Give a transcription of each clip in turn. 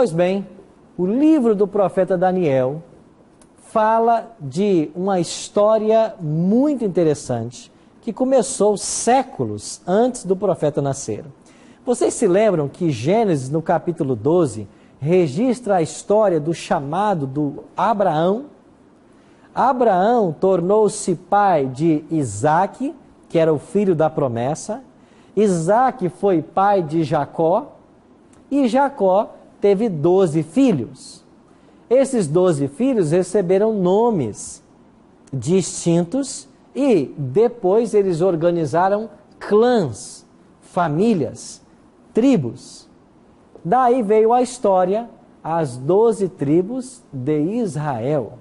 Pois bem, o livro do profeta Daniel fala de uma história muito interessante que começou séculos antes do profeta nascer. Vocês se lembram que Gênesis, no capítulo 12, registra a história do chamado do Abraão? Abraão tornou-se pai de Isaque, que era o filho da promessa. Isaque foi pai de Jacó, e Jacó teve 12 filhos. Esses 12 filhos receberam nomes distintos e depois eles organizaram clãs, famílias, tribos. Daí veio a história, as 12 tribos de Israel.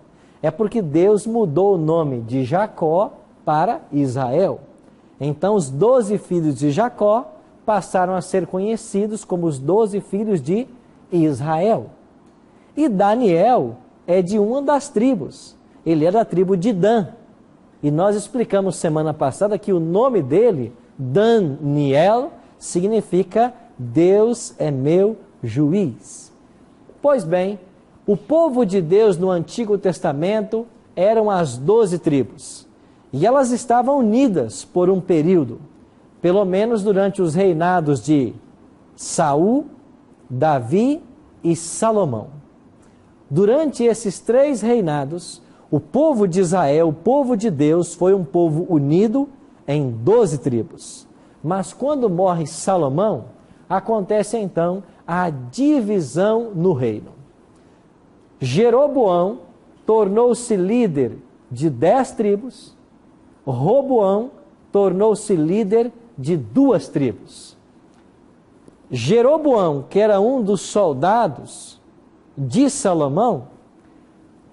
É porque Deus mudou o nome de Jacó para Israel. Então os 12 filhos de Jacó passaram a ser conhecidos como os 12 filhos de Israel. E Daniel é de uma das tribos. Ele é da tribo de Dan. E nós explicamos semana passada que o nome dele, Daniel, significa Deus é meu juiz. Pois bem, o povo de Deus no Antigo Testamento eram as 12 tribos. E elas estavam unidas por um período, pelo menos durante os reinados de Saul, Davi e Salomão. Durante esses 3 reinados, o povo de Israel, o povo de Deus, foi um povo unido em 12 tribos. Mas quando morre Salomão, acontece então a divisão no reino. Jeroboão tornou-se líder de 10 tribos, Roboão tornou-se líder de 2 tribos. Jeroboão, que era um dos soldados de Salomão,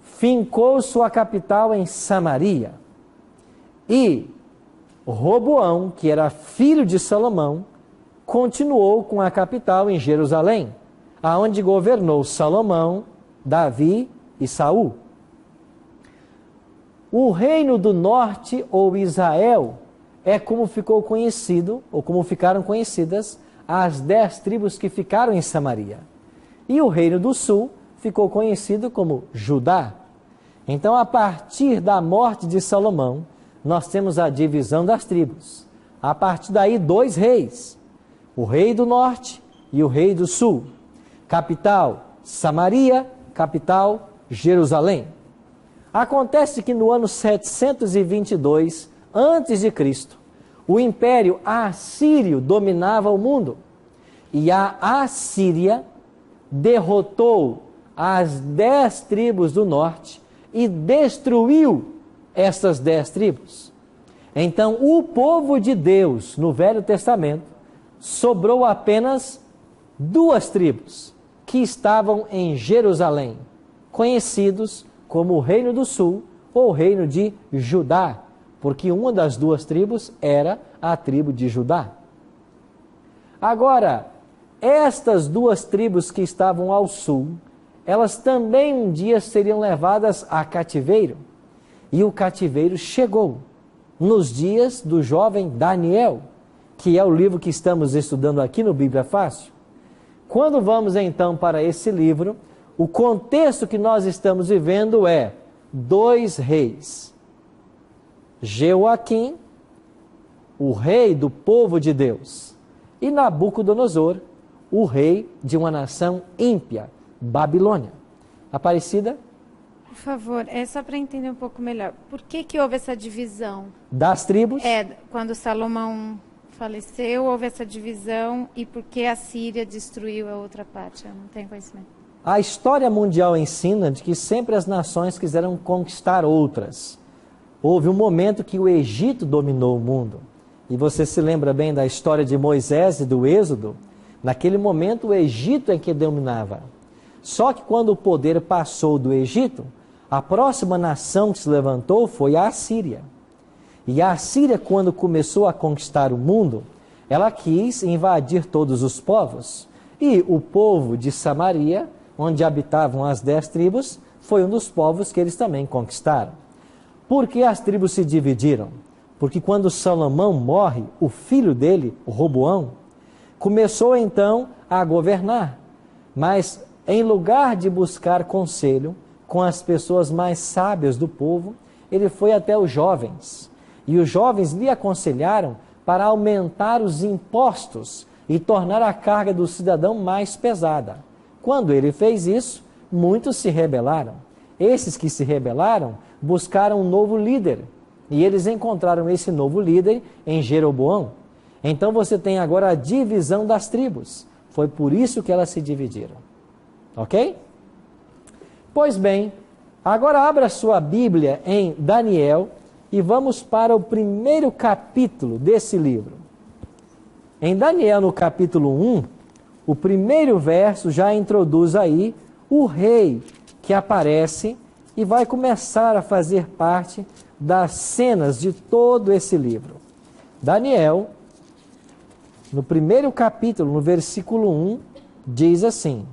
fincou sua capital em Samaria. E Roboão, que era filho de Salomão, continuou com a capital em Jerusalém, aonde governou Salomão, Davi e Saul. O reino do norte, ou Israel, é como ficou conhecido, ou como ficaram conhecidas, as 10 tribos que ficaram em Samaria. E o reino do sul ficou conhecido como Judá. Então, a partir da morte de Salomão, nós temos a divisão das tribos. A partir daí, 2 reis, o rei do norte e o rei do sul. Capital, Samaria, capital, Jerusalém. Acontece que no ano 722 a.C., o império assírio dominava o mundo. E a Assíria derrotou as 10 tribos do norte e destruiu essas 10 tribos. Então, o povo de Deus, no Velho Testamento, sobrou apenas 2 tribos, que estavam em Jerusalém, conhecidos como o Reino do Sul ou o Reino de Judá, porque uma das 2 tribos era a tribo de Judá. Agora, estas 2 tribos que estavam ao sul, elas também um dia seriam levadas a cativeiro. E o cativeiro chegou nos dias do jovem Daniel, que é o livro que estamos estudando aqui no Bíblia Fácil. Quando vamos então para esse livro, o contexto que nós estamos vivendo é 2 reis. Jeoaquim, o rei do povo de Deus, e Nabucodonosor, o rei de uma nação ímpia, Babilônia. Aparecida? Por favor, é só para entender um pouco melhor. Por que houve essa divisão? Das tribos? Quando Salomão faleceu, houve essa divisão, e por que a Síria destruiu a outra parte? Eu não tenho conhecimento. A história mundial ensina de que sempre as nações quiseram conquistar outras. Houve um momento que o Egito dominou o mundo. E você se lembra bem da história de Moisés e do Êxodo? Naquele momento o Egito é que dominava. Só que quando o poder passou do Egito, a próxima nação que se levantou foi a Assíria. E a Assíria, quando começou a conquistar o mundo, ela quis invadir todos os povos. E o povo de Samaria, onde habitavam as 10 tribos, foi um dos povos que eles também conquistaram. Por que as tribos se dividiram? Porque quando Salomão morre, o filho dele, o Roboão, começou então a governar. Mas em lugar de buscar conselho com as pessoas mais sábias do povo, ele foi até os jovens. E os jovens lhe aconselharam para aumentar os impostos e tornar a carga do cidadão mais pesada. Quando ele fez isso, muitos se rebelaram. Esses que se rebelaram buscaram um novo líder. E eles encontraram esse novo líder em Jeroboão. Então você tem agora a divisão das tribos. Foi por isso que elas se dividiram. Ok? Pois bem, agora abra sua Bíblia em Daniel e vamos para o primeiro capítulo desse livro. Em Daniel, no capítulo 1, o primeiro verso já introduz aí o rei que aparece e vai começar a fazer parte das cenas de todo esse livro. Daniel, no primeiro capítulo, no versículo 1, diz assim: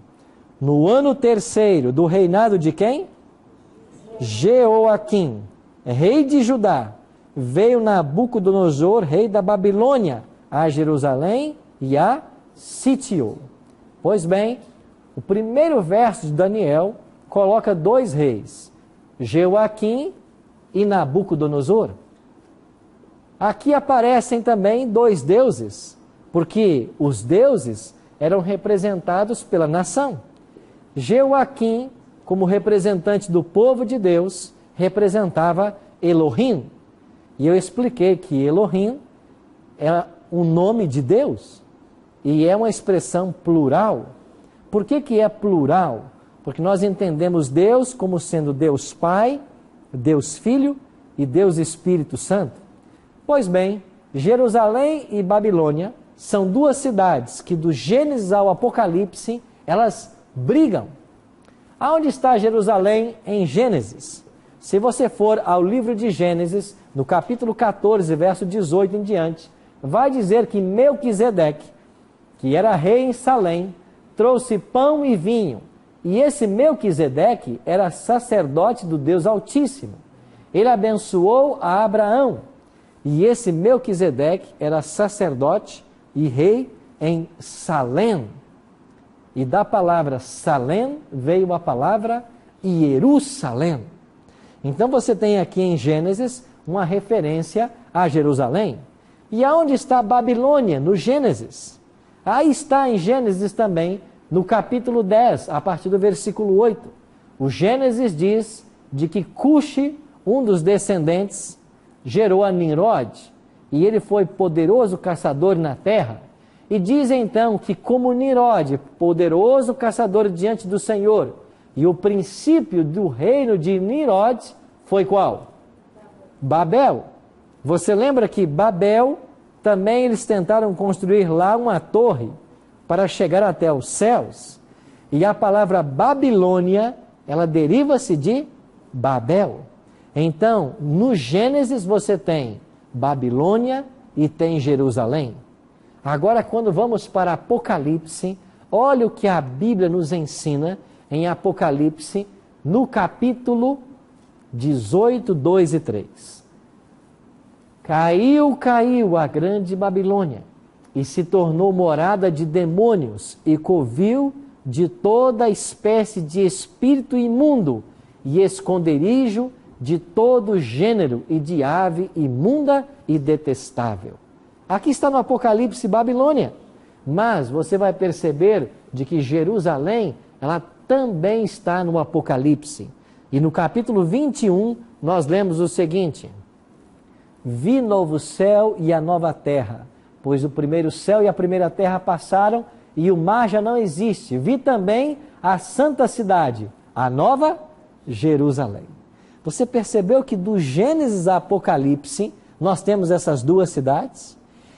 no ano terceiro do reinado de quem? Jeoaquim, rei de Judá, veio Nabucodonosor, rei da Babilônia, a Jerusalém e a sitiou. Pois bem, o primeiro verso de Daniel coloca dois reis, Jeoaquim e Nabucodonosor. Aqui aparecem também dois deuses, porque os deuses eram representados pela nação. Jeoaquim, como representante do povo de Deus, representava Elohim. E eu expliquei que Elohim é um nome de Deus e é uma expressão plural. Por que é plural? Porque nós entendemos Deus como sendo Deus Pai, Deus Filho e Deus Espírito Santo. Pois bem, Jerusalém e Babilônia são duas cidades que do Gênesis ao Apocalipse, elas brigam. Aonde está Jerusalém em Gênesis? Se você for ao livro de Gênesis, no capítulo 14, verso 18 em diante, vai dizer que Melquisedeque, que era rei em Salém, trouxe pão e vinho. E esse Melquisedeque era sacerdote do Deus Altíssimo. Ele abençoou a Abraão. E esse Melquisedeque era sacerdote e rei em Salém. E da palavra Salém veio a palavra Jerusalém. Então você tem aqui em Gênesis uma referência a Jerusalém. E aonde está a Babilônia? No Gênesis. Aí está em Gênesis também, no capítulo 10, a partir do versículo 8. O Gênesis diz de que Cuxi, um dos descendentes, gerou a Nimrod, e ele foi poderoso caçador na terra. E diz então que como Nimrod, poderoso caçador diante do Senhor, e o princípio do reino de Nimrod foi qual? Babel. Você lembra que Babel, também eles tentaram construir lá uma torre para chegar até os céus. E a palavra Babilônia, ela deriva-se de Babel. Então, no Gênesis você tem Babilônia e tem Jerusalém. Agora, quando vamos para Apocalipse, olha o que a Bíblia nos ensina em Apocalipse, no capítulo 18, 2 e 3. Caiu a grande Babilônia, e se tornou morada de demônios, e covil de toda espécie de espírito imundo, e esconderijo de todo gênero e de ave imunda e detestável. Aqui está no Apocalipse Babilônia, mas você vai perceber de que Jerusalém, ela também está no Apocalipse. E no capítulo 21, nós lemos o seguinte: vi novo céu e a nova terra, pois o primeiro céu e a primeira terra passaram, e o mar já não existe. Vi também a santa cidade, a nova Jerusalém. Você percebeu que do Gênesis a Apocalipse, nós temos essas duas cidades?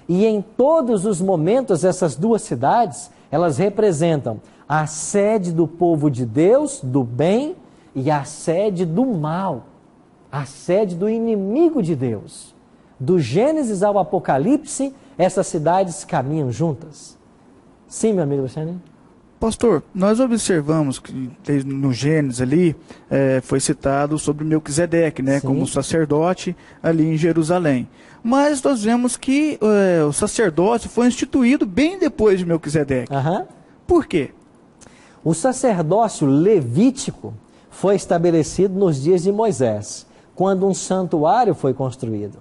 E em todos os momentos, essas duas cidades, elas representam a sede do povo de Deus, do bem, e a sede do mal, a sede do inimigo de Deus. Do Gênesis ao Apocalipse, essas cidades caminham juntas. Sim, meu amigo Luciano? Pastor, nós observamos que no Gênesis ali foi citado sobre Melquisedeque, né, como sacerdote ali em Jerusalém. Mas nós vemos que o sacerdócio foi instituído bem depois de Melquisedeque. Por quê? O sacerdócio levítico foi estabelecido nos dias de Moisés, quando um santuário foi construído.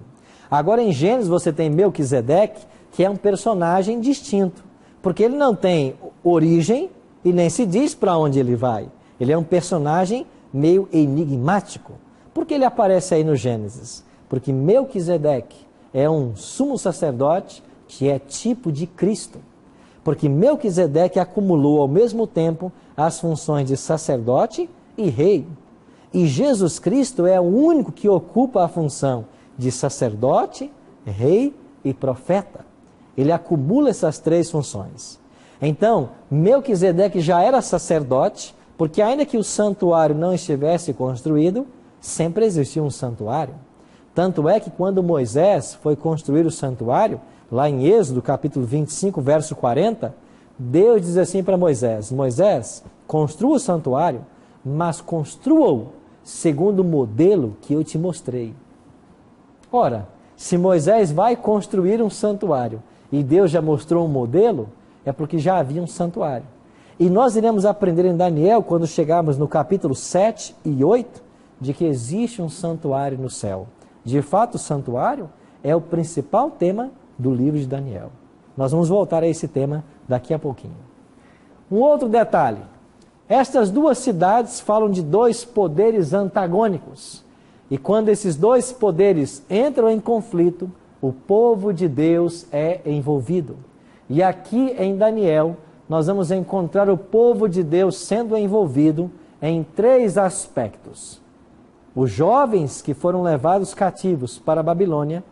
Agora em Gênesis você tem Melquisedeque, que é um personagem distinto, porque ele não tem origem e nem se diz para onde ele vai. Ele é um personagem meio enigmático. Por que ele aparece aí no Gênesis? Porque Melquisedeque é um sumo sacerdote que é tipo de Cristo. Porque Melquisedeque acumulou ao mesmo tempo as funções de sacerdote e rei. E Jesus Cristo é o único que ocupa a função de sacerdote, rei e profeta. Ele acumula essas três funções. Então, Melquisedeque já era sacerdote, porque ainda que o santuário não estivesse construído, sempre existiu um santuário. Tanto é que quando Moisés foi construir o santuário, lá em Êxodo, capítulo 25, verso 40, Deus diz assim para Moisés: Moisés, construa o santuário, mas construa-o segundo o modelo que eu te mostrei. Ora, se Moisés vai construir um santuário e Deus já mostrou um modelo, é porque já havia um santuário. E nós iremos aprender em Daniel, quando chegarmos no capítulo 7 e 8, de que existe um santuário no céu. De fato, o santuário é o principal tema do livro de Daniel. Nós vamos voltar a esse tema daqui a pouquinho. Um outro detalhe. Estas duas cidades falam de dois poderes antagônicos. E quando esses dois poderes entram em conflito, o povo de Deus é envolvido. E aqui em Daniel, nós vamos encontrar o povo de Deus sendo envolvido em três aspectos. Os jovens que foram levados cativos para a Babilônia,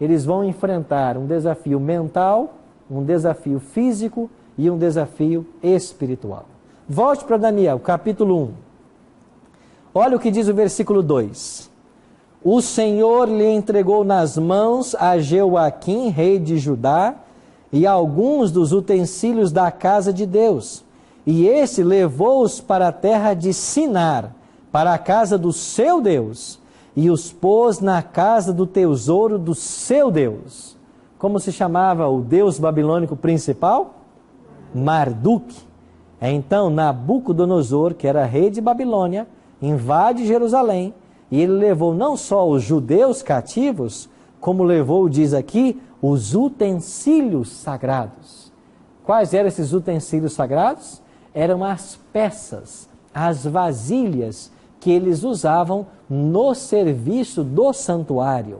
eles vão enfrentar um desafio mental, um desafio físico e um desafio espiritual. Volte para Daniel, capítulo 1. Olha o que diz o versículo 2. O Senhor lhe entregou nas mãos a Jeoaquim, rei de Judá, e alguns dos utensílios da casa de Deus. E esse levou-os para a terra de Sinar, para a casa do seu Deus, e os pôs na casa do tesouro do seu Deus. Como se chamava o deus babilônico principal? Marduk. Então Nabucodonosor, que era rei de Babilônia, invade Jerusalém, e ele levou não só os judeus cativos, como levou, diz aqui, os utensílios sagrados. Quais eram esses utensílios sagrados? Eram as peças, as vasilhas que eles usavam no serviço do santuário.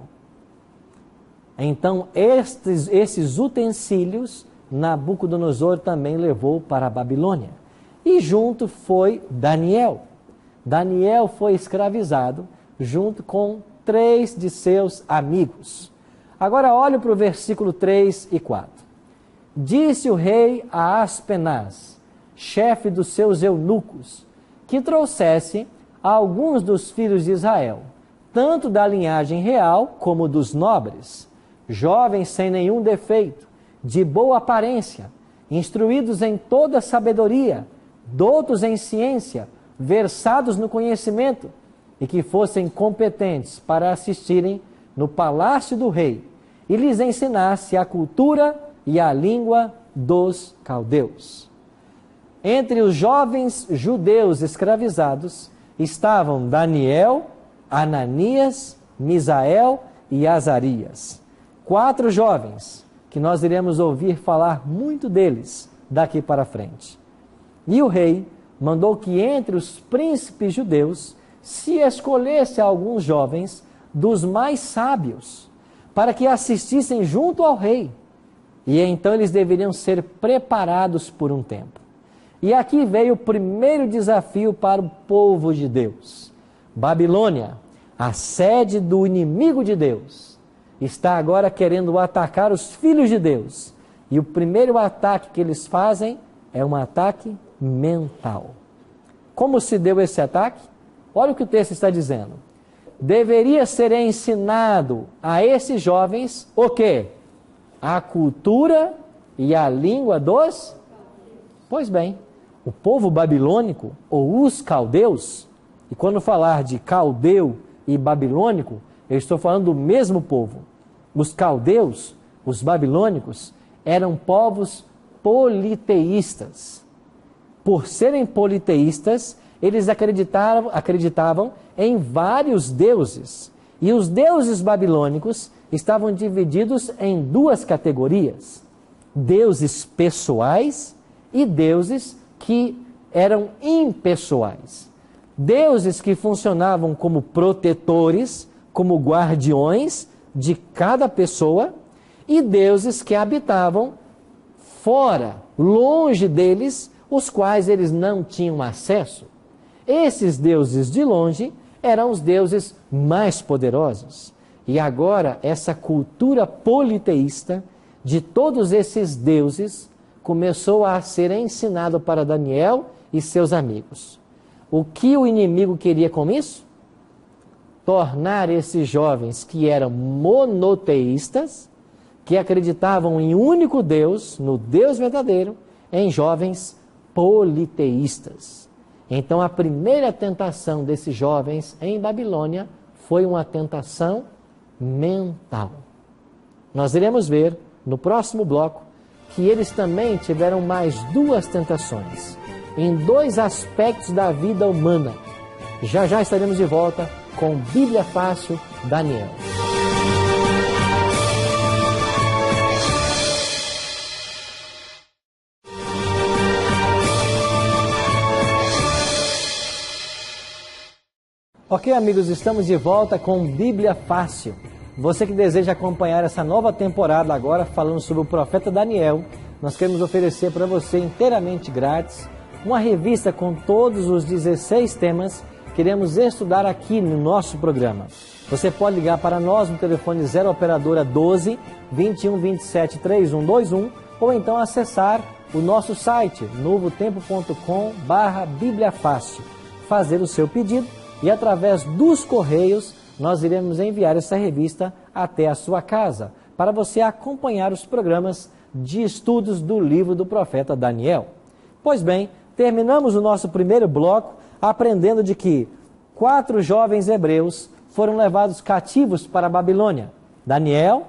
Então, esses utensílios, Nabucodonosor também levou para a Babilônia. E junto foi Daniel. Daniel foi escravizado junto com 3 de seus amigos. Agora olhe para o versículo 3 e 4. Disse o rei a Aspenaz, chefe dos seus eunucos, que trouxesse alguns dos filhos de Israel, tanto da linhagem real como dos nobres, jovens sem nenhum defeito, de boa aparência, instruídos em toda sabedoria, doutos em ciência, versados no conhecimento, e que fossem competentes para assistirem no palácio do rei, e lhes ensinasse a cultura e a língua dos caldeus. Entre os jovens judeus escravizados estavam Daniel, Ananias, Misael e Azarias. 4 jovens, que nós iremos ouvir falar muito deles daqui para frente. E o rei mandou que entre os príncipes judeus se escolhesse alguns jovens dos mais sábios, para que assistissem junto ao rei. E então eles deveriam ser preparados por um tempo. E aqui veio o primeiro desafio para o povo de Deus. Babilônia, a sede do inimigo de Deus, está agora querendo atacar os filhos de Deus. E o primeiro ataque que eles fazem é um ataque mental. Como se deu esse ataque? Olha o que o texto está dizendo. Deveria ser ensinado a esses jovens o quê? A cultura e a língua dos... Pois bem, o povo babilônico, ou os caldeus, e quando falar de caldeu e babilônico, eu estou falando do mesmo povo. Os caldeus, os babilônicos, eram povos politeístas. por serem politeístas, eles acreditavam em vários deuses. E os deuses babilônicos estavam divididos em duas categorias: deuses pessoais e deuses que eram impessoais. Deuses que funcionavam como protetores, como guardiões de cada pessoa, e deuses que habitavam fora, longe deles, os quais eles não tinham acesso. Esses deuses de longe eram os deuses mais poderosos. E agora essa cultura politeísta de todos esses deuses começou a ser ensinado para Daniel e seus amigos. O que o inimigo queria com isso? Tornar esses jovens que eram monoteístas, que acreditavam em um único Deus, no Deus verdadeiro, em jovens politeístas. Então a primeira tentação desses jovens em Babilônia foi uma tentação mental. Nós iremos ver no próximo bloco que eles também tiveram mais duas tentações, em dois aspectos da vida humana. Já já estaremos de volta com Bíblia Fácil, Daniel. Ok, amigos, estamos de volta com Bíblia Fácil. Você que deseja acompanhar essa nova temporada agora, falando sobre o profeta Daniel, nós queremos oferecer para você inteiramente grátis uma revista com todos os 16 temas que iremos estudar aqui no nosso programa. Você pode ligar para nós no telefone 0 operadora 12 21 27 3121 ou então acessar o nosso site novotempo.com/Bíblia Fácil, fazer o seu pedido e através dos correios nós iremos enviar essa revista até a sua casa, para você acompanhar os programas de estudos do livro do profeta Daniel. Pois bem, terminamos o nosso primeiro bloco aprendendo de que 4 jovens hebreus foram levados cativos para a Babilônia: Daniel,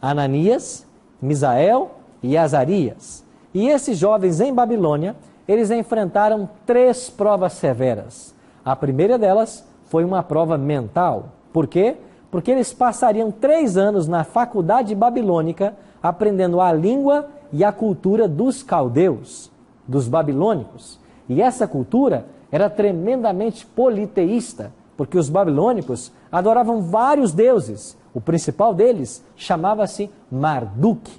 Ananias, Misael e Azarias. E esses jovens em Babilônia, eles enfrentaram 3 provas severas. A primeira delas foi uma prova mental. Por quê? Porque eles passariam 3 anos na faculdade babilônica aprendendo a língua e a cultura dos caldeus, dos babilônicos. E essa cultura era tremendamente politeísta, porque os babilônicos adoravam vários deuses. O principal deles chamava-se Marduk.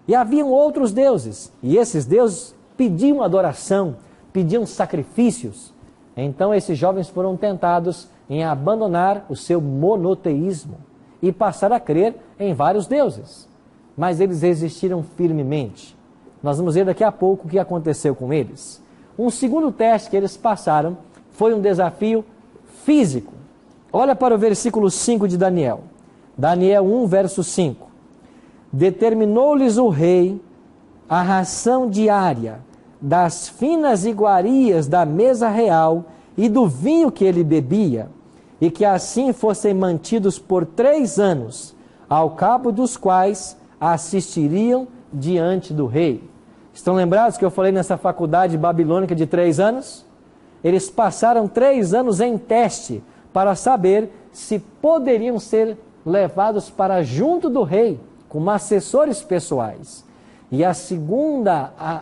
E haviam outros deuses, e esses deuses pediam adoração, pediam sacrifícios. Então esses jovens foram tentados em abandonar o seu monoteísmo e passar a crer em vários deuses. Mas eles resistiram firmemente. Nós vamos ver daqui a pouco o que aconteceu com eles. Um segundo teste que eles passaram foi um desafio físico. Olha para o versículo 5 de Daniel. Daniel 1, verso 5. Determinou-lhes o rei a ração diária das finas iguarias da mesa real e do vinho que ele bebia, e que assim fossem mantidos por 3 anos, ao cabo dos quais assistiriam diante do rei. Estão lembrados que eu falei nessa faculdade babilônica de 3 anos? Eles passaram 3 anos em teste para saber se poderiam ser levados para junto do rei, como assessores pessoais. E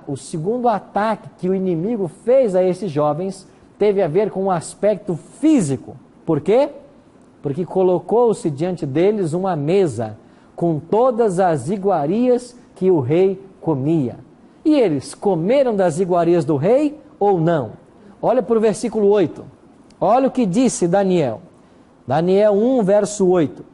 o segundo ataque que o inimigo fez a esses jovens teve a ver com o aspecto físico. Por quê? Porque colocou-se diante deles uma mesa com todas as iguarias que o rei comia. E eles comeram das iguarias do rei ou não? Olha para o versículo 8. Olha o que disse Daniel. Daniel 1, verso 8.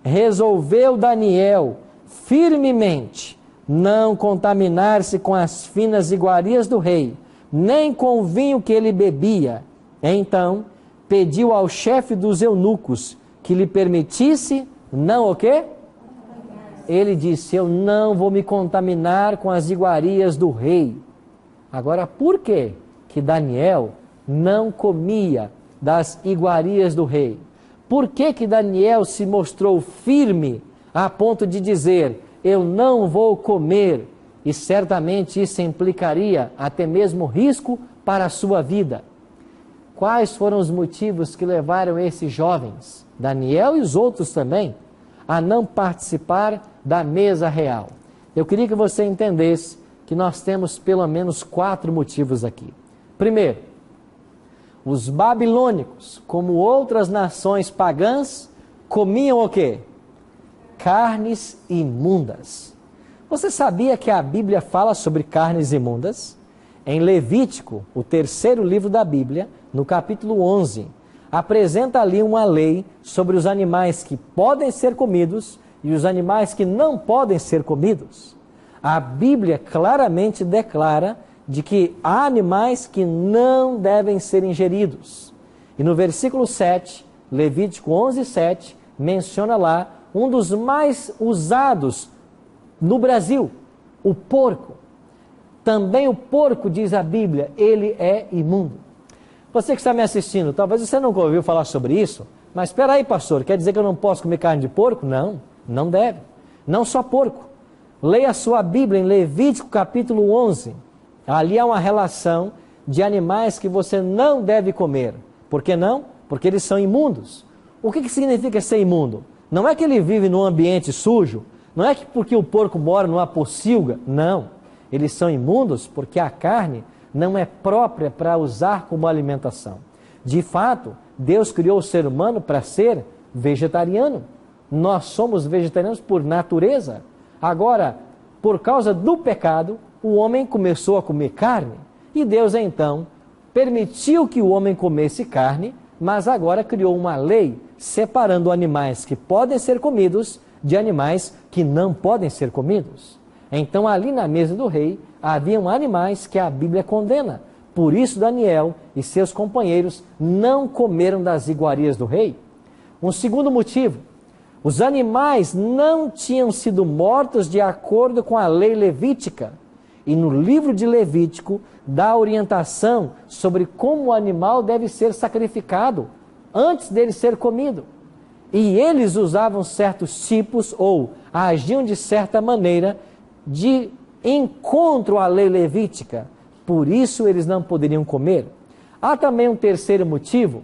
Resolveu Daniel firmemente não contaminar-se com as finas iguarias do rei, nem com o vinho que ele bebia. Então pediu ao chefe dos eunucos que lhe permitisse, não o quê? Ele disse, eu não vou me contaminar com as iguarias do rei. Agora, por que Daniel não comia das iguarias do rei? Por que Daniel se mostrou firme a ponto de dizer, eu não vou comer e certamente isso implicaria até mesmo risco para a sua vida. Quais foram os motivos que levaram esses jovens, Daniel e os outros também, a não participar da mesa real? Eu queria que você entendesse que nós temos pelo menos 4 motivos aqui. Primeiro, os babilônicos, como outras nações pagãs, comiam o quê? Carnes imundas. Você sabia que a Bíblia fala sobre carnes imundas? Em Levítico, o 3º livro da Bíblia, no capítulo 11, apresenta ali uma lei sobre os animais que podem ser comidos e os animais que não podem ser comidos. A Bíblia claramente declara de que há animais que não devem ser ingeridos. E no versículo 7, Levítico 11, 7, menciona lá um dos mais usados no Brasil, o porco. Também o porco, diz a Bíblia, ele é imundo. Você que está me assistindo, talvez você nunca ouviu falar sobre isso, mas espera aí, pastor, quer dizer que eu não posso comer carne de porco? Não, não deve. Não só porco. Leia a sua Bíblia em Levítico capítulo 11. Ali há uma relação de animais que você não deve comer. Por que não? Porque eles são imundos. O que significa ser imundo? Não é que ele vive num ambiente sujo, não é que porque o porco mora numa pocilga, não. Eles são imundos porque a carne não é própria para usar como alimentação. De fato, Deus criou o ser humano para ser vegetariano. Nós somos vegetarianos por natureza. Agora, por causa do pecado, o homem começou a comer carne. E Deus, então, permitiu que o homem comesse carne, mas agora criou uma lei separando animais que podem ser comidos de animais que não podem ser comidos. Então, ali na mesa do rei, haviam animais que a Bíblia condena. Por isso, Daniel e seus companheiros não comeram das iguarias do rei. Um segundo motivo, os animais não tinham sido mortos de acordo com a lei levítica. E no livro de Levítico, dá orientação sobre como o animal deve ser sacrificado antes dele ser comido. E eles usavam certos tipos ou agiam de certa maneira de encontro à lei levítica. Por isso eles não poderiam comer. Há também um terceiro motivo.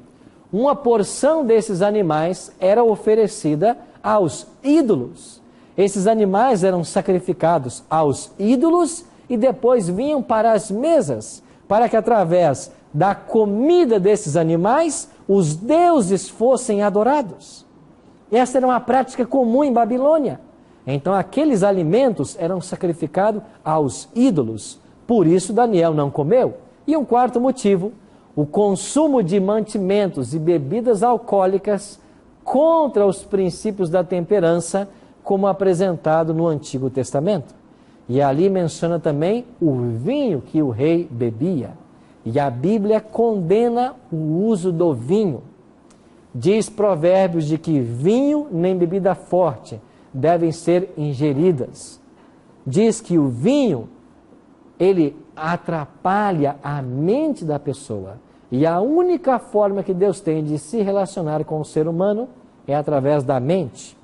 Uma porção desses animais era oferecida aos ídolos. Esses animais eram sacrificados aos ídolos e depois vinham para as mesas, para que através da comida desses animais, os deuses fossem adorados. Essa era uma prática comum em Babilônia. Então aqueles alimentos eram sacrificados aos ídolos. Por isso Daniel não comeu. E um quarto motivo, o consumo de mantimentos e bebidas alcoólicas contra os princípios da temperança, como apresentado no Antigo Testamento. E ali menciona também o vinho que o rei bebia. E a Bíblia condena o uso do vinho. Diz Provérbios de que vinho nem bebida forte devem ser ingeridas. Diz que o vinho, ele atrapalha a mente da pessoa. E a única forma que Deus tem de se relacionar com o ser humano é através da mente.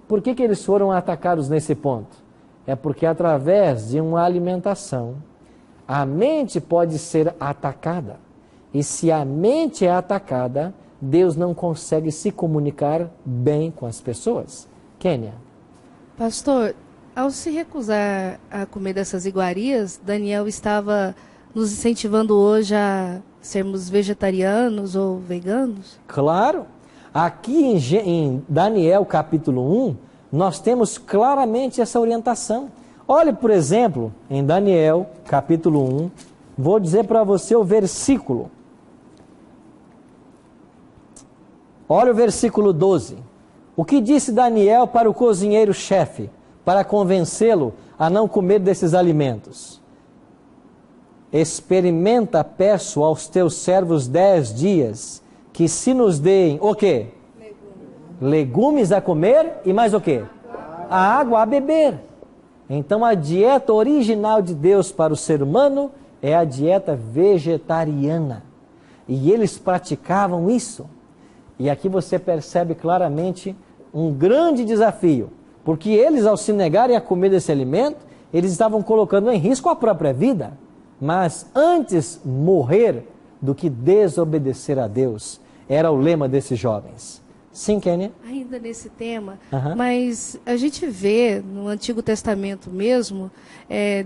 Por que eles foram atacados nesse ponto? É porque através de uma alimentação, a mente pode ser atacada. E se a mente é atacada, Deus não consegue se comunicar bem com as pessoas. Kênia. Pastor, ao se recusar a comer dessas iguarias, Daniel estava nos incentivando hoje a sermos vegetarianos ou veganos? Claro. Aqui em Daniel capítulo 1, nós temos claramente essa orientação. Olhe, por exemplo, em Daniel capítulo 1, vou dizer para você o versículo. Olha o versículo 12. O que disse Daniel para o cozinheiro-chefe, para convencê-lo a não comer desses alimentos? Experimenta, peço aos teus servos 10 dias, que se nos deem, o quê? Legumes a comer e mais o quê? A água a beber. Então a dieta original de Deus para o ser humano é a dieta vegetariana. E eles praticavam isso. E aqui você percebe claramente um grande desafio. Porque eles, ao se negarem a comer desse alimento, eles estavam colocando em risco a própria vida, mas antes morrer do que desobedecer a Deus, era o lema desses jovens. Sim, Kênia? Ainda nesse tema, mas a gente vê no Antigo Testamento mesmo,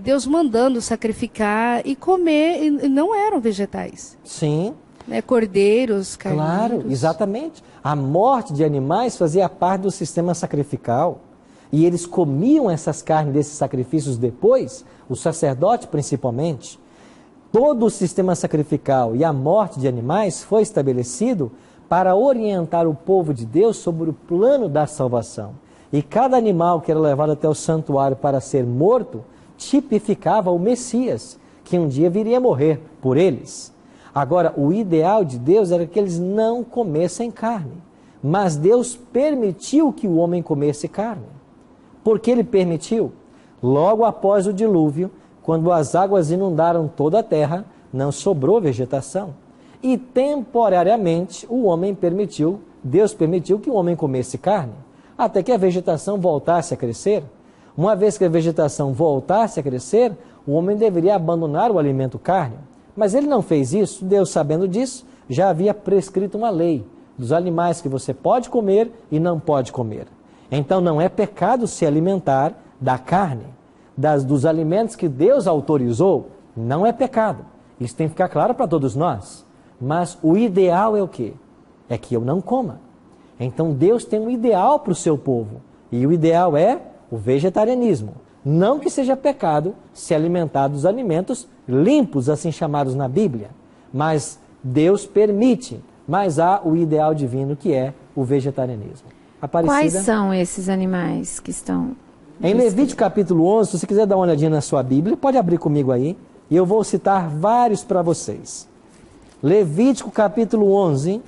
Deus mandando sacrificar e comer, e não eram vegetais. Sim. Cordeiros, carneiros. Claro, exatamente. A morte de animais fazia parte do sistema sacrificial. E eles comiam essas carnes desses sacrifícios depois, o sacerdote principalmente. Todo o sistema sacrificial e a morte de animais foi estabelecido para orientar o povo de Deus sobre o plano da salvação. E cada animal que era levado até o santuário para ser morto, tipificava o Messias, que um dia viria morrer por eles. Agora, o ideal de Deus era que eles não comessem carne. Mas Deus permitiu que o homem comesse carne. Por que ele permitiu? Logo após o dilúvio, quando as águas inundaram toda a terra, não sobrou vegetação. E temporariamente Deus permitiu que o homem comesse carne, até que a vegetação voltasse a crescer. Uma vez que a vegetação voltasse a crescer, o homem deveria abandonar o alimento carne. Mas ele não fez isso. Deus, sabendo disso, já havia prescrito uma lei dos animais que você pode comer e não pode comer. Então não é pecado se alimentar da carne, dos alimentos que Deus autorizou, não é pecado. Isso tem que ficar claro para todos nós. Mas o ideal é o quê? É que eu não coma. Então Deus tem um ideal para o seu povo. E o ideal é o vegetarianismo. Não que seja pecado se alimentar dos alimentos limpos, assim chamados na Bíblia. Mas Deus permite. Mas há o ideal divino que é o vegetarianismo. Aparecida? Quais são esses animais que estão... Em Levítico capítulo 11, se você quiser dar uma olhadinha na sua Bíblia, pode abrir comigo aí. E eu vou citar vários para vocês. Levítico capítulo 11,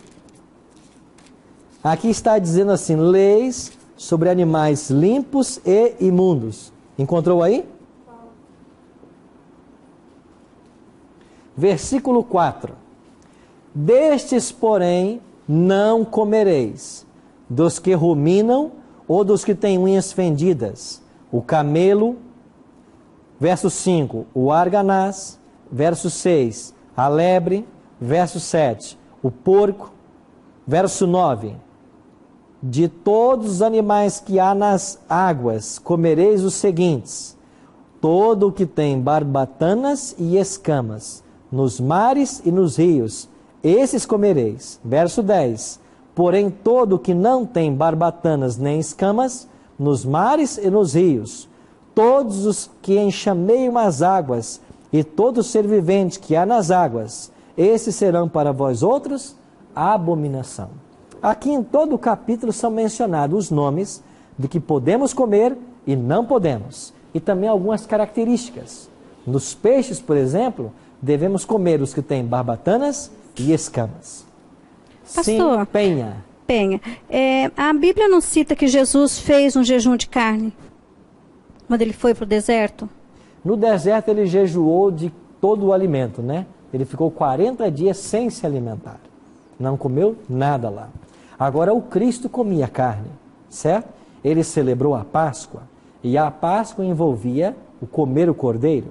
aqui está dizendo assim, leis sobre animais limpos e imundos. Encontrou aí? Versículo 4. Destes, porém, não comereis, dos que ruminam ou dos que têm unhas fendidas, o camelo, verso 5, o arganaz, verso 6, a lebre, verso 7, o porco, verso 9, de todos os animais que há nas águas, comereis os seguintes, todo o que tem barbatanas e escamas, nos mares e nos rios, esses comereis. Verso 10, porém todo o que não tem barbatanas nem escamas, nos mares e nos rios, todos os que enxameiam as águas, e todo ser vivente que há nas águas, esses serão para vós outros abominação. Aqui em todo o capítulo são mencionados os nomes de que podemos comer e não podemos. E também algumas características. Nos peixes, por exemplo, devemos comer os que têm barbatanas e escamas. Pastor, Sim, Penha. A Bíblia não cita que Jesus fez um jejum de carne quando ele foi para o deserto? No deserto ele jejuou de todo o alimento, né? Ele ficou 40 dias sem se alimentar. Não comeu nada lá. Agora o Cristo comia carne, certo? Ele celebrou a Páscoa. E a Páscoa envolvia o comer o cordeiro.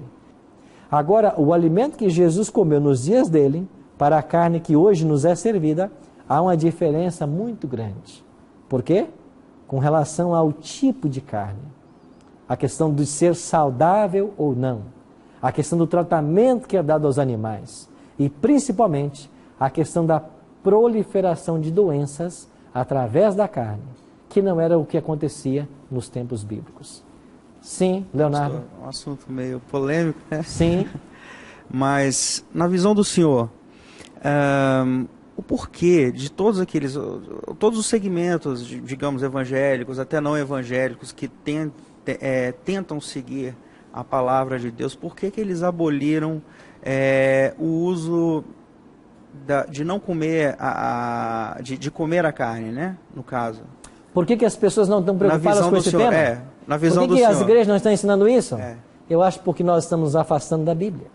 Agora, o alimento que Jesus comeu nos dias dele, para a carne que hoje nos é servida, há uma diferença muito grande. Por quê? Com relação ao tipo de carne. A questão de ser saudável ou não. A questão do tratamento que é dado aos animais. E, principalmente, a questão da proliferação de doenças através da carne, que não era o que acontecia nos tempos bíblicos. Sim, Leonardo? É um assunto meio polêmico, né? Sim. Mas, na visão do senhor, o porquê de todos os segmentos, digamos, evangélicos, até não evangélicos, que tentam seguir a palavra de Deus, por que eles aboliram o uso de não comer, de comer a carne, né? No caso. Por que as pessoas não estão preocupadas com esse tema? Na visão Por que as senhor? igrejas não estão ensinando isso? É. Eu acho porque nós estamos nos afastando da Bíblia.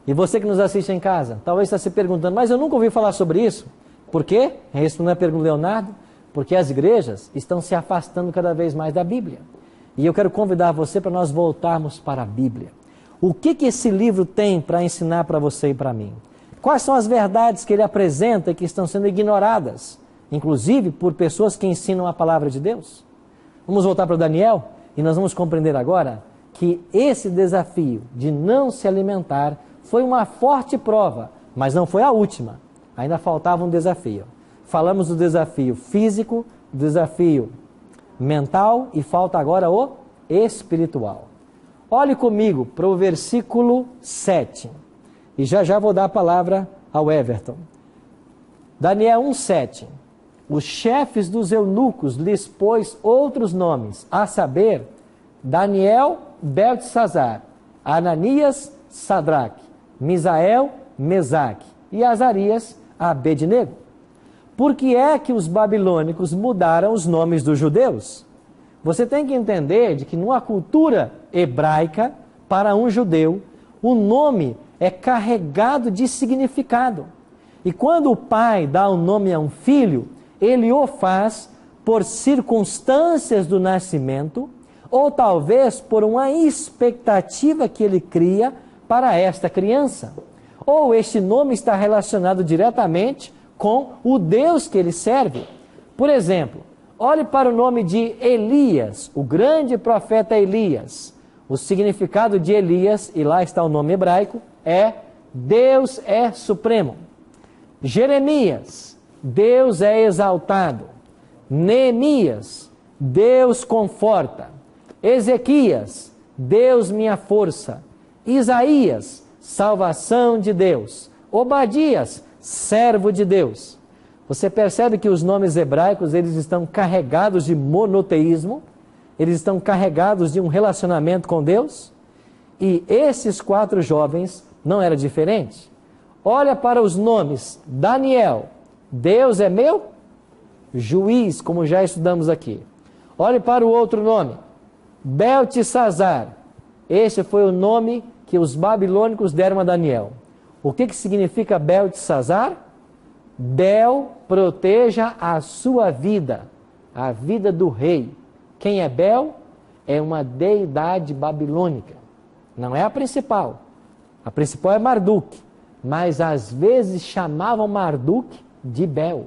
E você que nos assiste em casa, talvez está se perguntando, mas eu nunca ouvi falar sobre isso. Por quê? Respondendo a pergunta do Leonardo, porque as igrejas estão se afastando cada vez mais da Bíblia. E eu quero convidar você para nós voltarmos para a Bíblia. O que esse livro tem para ensinar para você e para mim? Quais são as verdades que ele apresenta que estão sendo ignoradas, inclusive por pessoas que ensinam a palavra de Deus? Vamos voltar para Daniel e nós vamos compreender agora que esse desafio de não se alimentar foi uma forte prova, mas não foi a última. Ainda faltava um desafio. Falamos do desafio físico, do desafio mental e falta agora o espiritual. Olhe comigo para o versículo 7. E já vou dar a palavra ao Everton. Daniel 1,7. Os chefes dos eunucos lhes pôs outros nomes, a saber, Daniel, Beltesazar, Ananias, Sadraque, Misael, Mesaque e Azarias, Abednego. Por que é que os babilônicos mudaram os nomes dos judeus? Você tem que entender de que numa cultura hebraica, para um judeu, o nome é carregado de significado. E quando o pai dá um nome a um filho, ele o faz por circunstâncias do nascimento, ou talvez por uma expectativa que ele cria para esta criança. Ou este nome está relacionado diretamente com o Deus que ele serve. Por exemplo, olhe para o nome de Elias, o grande profeta Elias. O significado de Elias, e lá está o nome hebraico, é Deus é supremo. Jeremias, Deus é exaltado. Neemias, Deus conforta. Ezequias, Deus minha força. Isaías, salvação de Deus. Obadias, servo de Deus. Você percebe que os nomes hebraicos, eles estão carregados de monoteísmo, eles estão carregados de um relacionamento com Deus? E esses 4 jovens não era diferente. Olha para os nomes. Daniel, Deus é meu juiz, como já estudamos aqui. Olhe para o outro nome. Beltesazar. Esse foi o nome que os babilônicos deram a Daniel. O que significa Beltesazar? Bel proteja a sua vida, a vida do rei. Quem é Bel? É uma deidade babilônica. Não é a principal. A principal é Marduk. Mas às vezes chamavam Marduk de Bel.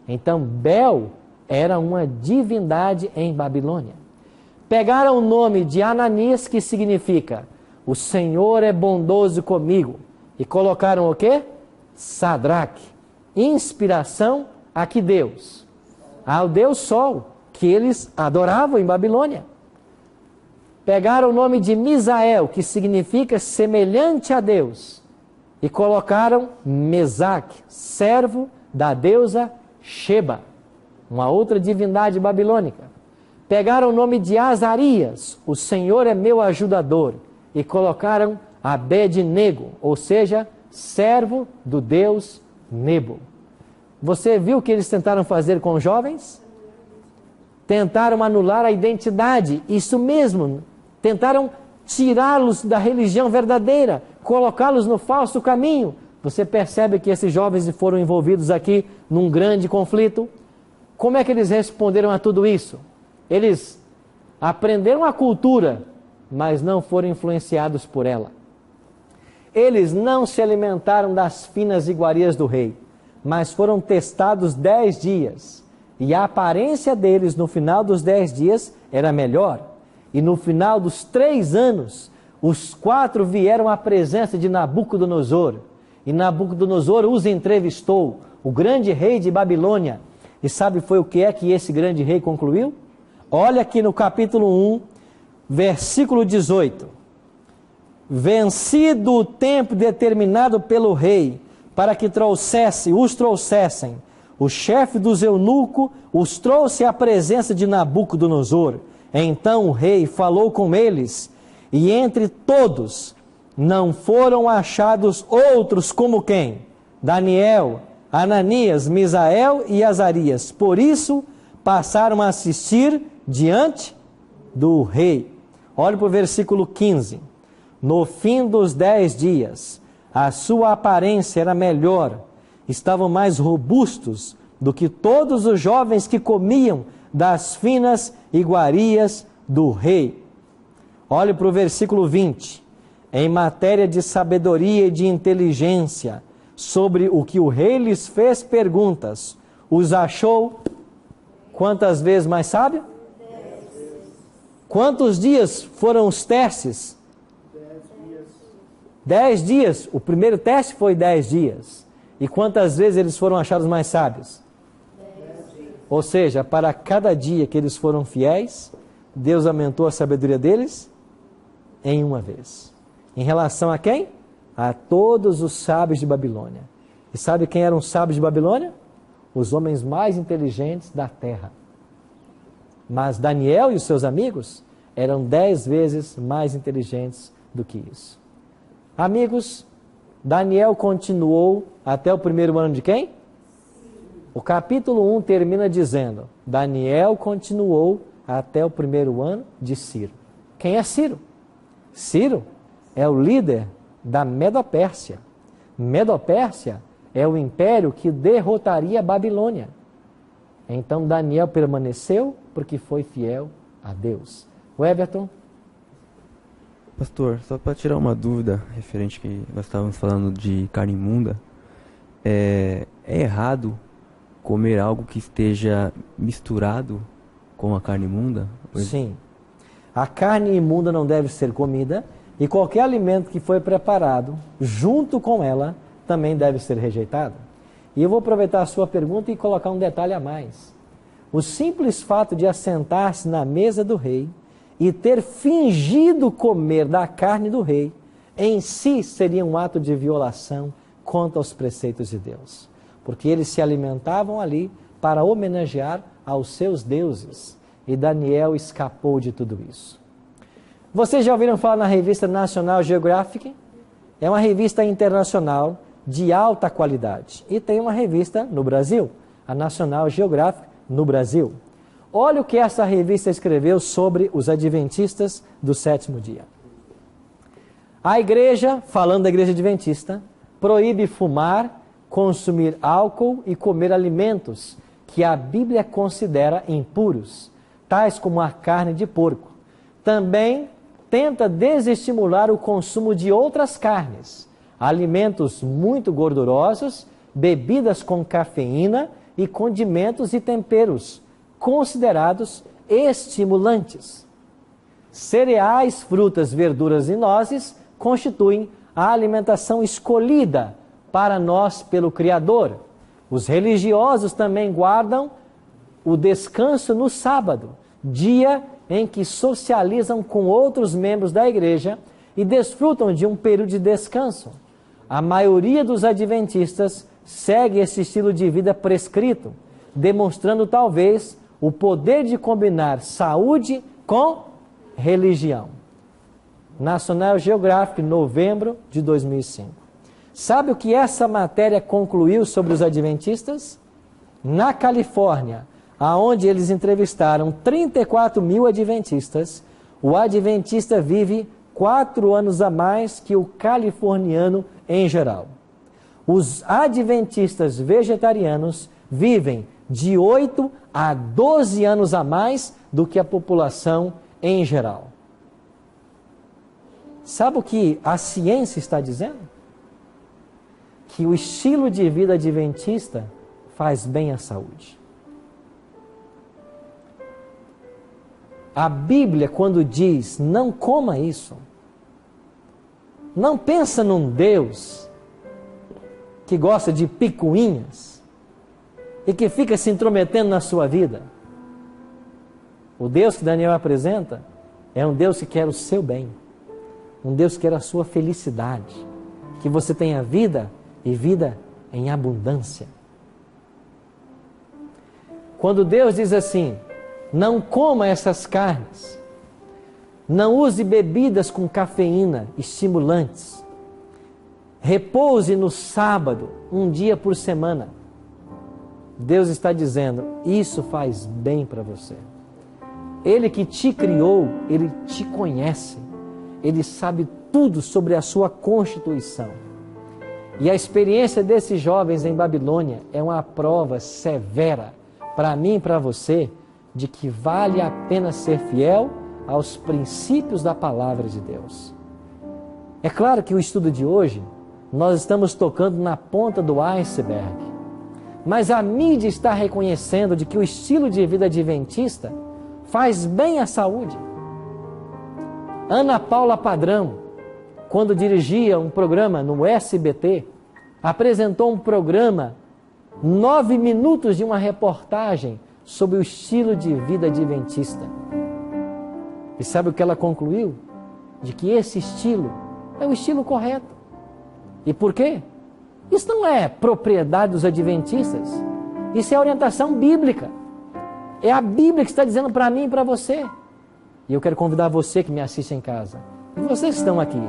Então Bel era uma divindade em Babilônia. Pegaram o nome de Ananias, que significa o Senhor é bondoso comigo. E colocaram o quê? Sadraque. Inspiração a que Deus? Ao Deus Sol, que eles adoravam em Babilônia. Pegaram o nome de Misael, que significa semelhante a Deus, e colocaram Mesaque, servo da deusa Sheba, uma outra divindade babilônica. Pegaram o nome de Azarias, o Senhor é meu ajudador, e colocaram Abednego, ou seja, servo do deus Nebo. Você viu o que eles tentaram fazer com os jovens? Tentaram anular a identidade, isso mesmo. Tentaram tirá-los da religião verdadeira, colocá-los no falso caminho. Você percebe que esses jovens foram envolvidos aqui num grande conflito? Como é que eles responderam a tudo isso? Eles aprenderam a cultura, mas não foram influenciados por ela. Eles não se alimentaram das finas iguarias do rei, mas foram testados 10 dias. E a aparência deles no final dos 10 dias era melhor. E no final dos 3 anos, os 4 vieram à presença de Nabucodonosor. E Nabucodonosor os entrevistou, o grande rei de Babilônia. E sabe foi o que é que esse grande rei concluiu? Olha aqui no capítulo 1, versículo 18. Vencido o tempo determinado pelo rei, para que os trouxessem, o chefe dos eunucos os trouxe à presença de Nabucodonosor. Então o rei falou com eles, e entre todos não foram achados outros como quem? Daniel, Ananias, Misael e Azarias. Por isso passaram a assistir diante do rei. Olhe para o versículo 15. No fim dos 10 dias, a sua aparência era melhor, estavam mais robustos do que todos os jovens que comiam das finas iguarias do rei. Olhe para o versículo 20. Em matéria de sabedoria e de inteligência, sobre o que o rei lhes fez perguntas, os achou quantas vezes mais sábio? 10. Quantos dias foram os testes? 10 dias. O primeiro teste foi 10 dias. E quantas vezes eles foram achados mais sábios? 10 dias. Ou seja, para cada dia que eles foram fiéis, Deus aumentou a sabedoria deles em uma vez. Em relação a quem? A todos os sábios de Babilônia. E sabe quem eram os sábios de Babilônia? Os homens mais inteligentes da terra. Mas Daniel e os seus amigos eram 10 vezes mais inteligentes do que isso. Amigos, Daniel continuou até o primeiro ano de quem? O capítulo 1 termina dizendo: Daniel continuou até o primeiro ano de Ciro. Quem é Ciro? Ciro é o líder da Medo-Pérsia. Medo-Pérsia é o império que derrotaria a Babilônia. Então Daniel permaneceu porque foi fiel a Deus. O Everton? Pastor, só para tirar uma dúvida referente que nós estávamos falando de carne imunda, é errado comer algo que esteja misturado com a carne imunda? Sim. A carne imunda não deve ser comida e qualquer alimento que foi preparado junto com ela também deve ser rejeitado. E eu vou aproveitar a sua pergunta e colocar um detalhe a mais. O simples fato de assentar-se na mesa do rei e ter fingido comer da carne do rei, em si seria um ato de violação contra os preceitos de Deus. Porque eles se alimentavam ali para homenagear aos seus deuses. E Daniel escapou de tudo isso. Vocês já ouviram falar na revista National Geographic? É uma revista internacional de alta qualidade. E tem uma revista no Brasil, a National Geographic no Brasil. Olha o que essa revista escreveu sobre os adventistas do sétimo dia. A igreja, falando da igreja adventista, proíbe fumar, consumir álcool e comer alimentos que a Bíblia considera impuros, tais como a carne de porco. Também tenta desestimular o consumo de outras carnes, alimentos muito gordurosos, bebidas com cafeína e condimentos e temperos, considerados estimulantes. Cereais, frutas, verduras e nozes constituem a alimentação escolhida para nós pelo Criador. Os religiosos também guardam o descanso no sábado, dia em que socializam com outros membros da igreja e desfrutam de um período de descanso. A maioria dos adventistas segue esse estilo de vida prescrito, demonstrando talvez o poder de combinar saúde com religião. National Geographic, novembro de 2005. Sabe o que essa matéria concluiu sobre os adventistas? Na Califórnia, aonde eles entrevistaram 34 mil adventistas, o adventista vive 4 anos a mais que o californiano em geral. Os adventistas vegetarianos vivem de 8 a 12 anos a mais do que a população em geral. Sabe o que a ciência está dizendo? Que o estilo de vida adventista faz bem à saúde. A Bíblia, quando diz, não coma isso, não pensa num Deus que gosta de picuinhas e que fica se intrometendo na sua vida. O Deus que Daniel apresenta é um Deus que quer o seu bem, um Deus que quer a sua felicidade, que você tenha vida e vida em abundância. Quando Deus diz assim, não coma essas carnes, não use bebidas com cafeína, estimulantes, repouse no sábado, um dia por semana. Deus está dizendo, isso faz bem para você. Ele que te criou, Ele te conhece, Ele sabe tudo sobre a sua constituição. E a experiência desses jovens em Babilônia é uma prova severa, para mim e para você, de que vale a pena ser fiel aos princípios da palavra de Deus. É claro que o estudo de hoje, nós estamos tocando na ponta do iceberg, mas a mídia está reconhecendo de que o estilo de vida adventista faz bem à saúde. Ana Paula Padrão, quando dirigia um programa no SBT, apresentou um programa, 9 minutos de uma reportagem sobre o estilo de vida adventista. E sabe o que ela concluiu? De que esse estilo é o estilo correto. E por quê? Isso não é propriedade dos adventistas. Isso é orientação bíblica. É a Bíblia que está dizendo para mim e para você. E eu quero convidar você que me assiste em casa, e vocês que estão aqui,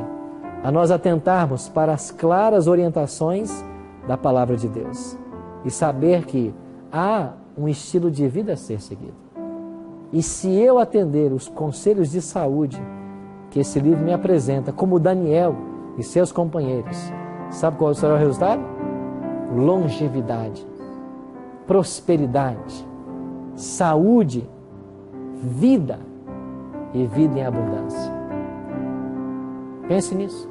a nós atentarmos para as claras orientações da palavra de Deus. E saber que há um estilo de vida a ser seguido. E se eu atender os conselhos de saúde que esse livro me apresenta, como Daniel e seus companheiros, sabe qual será o resultado? Longevidade, prosperidade, saúde, vida e vida em abundância. Pense nisso.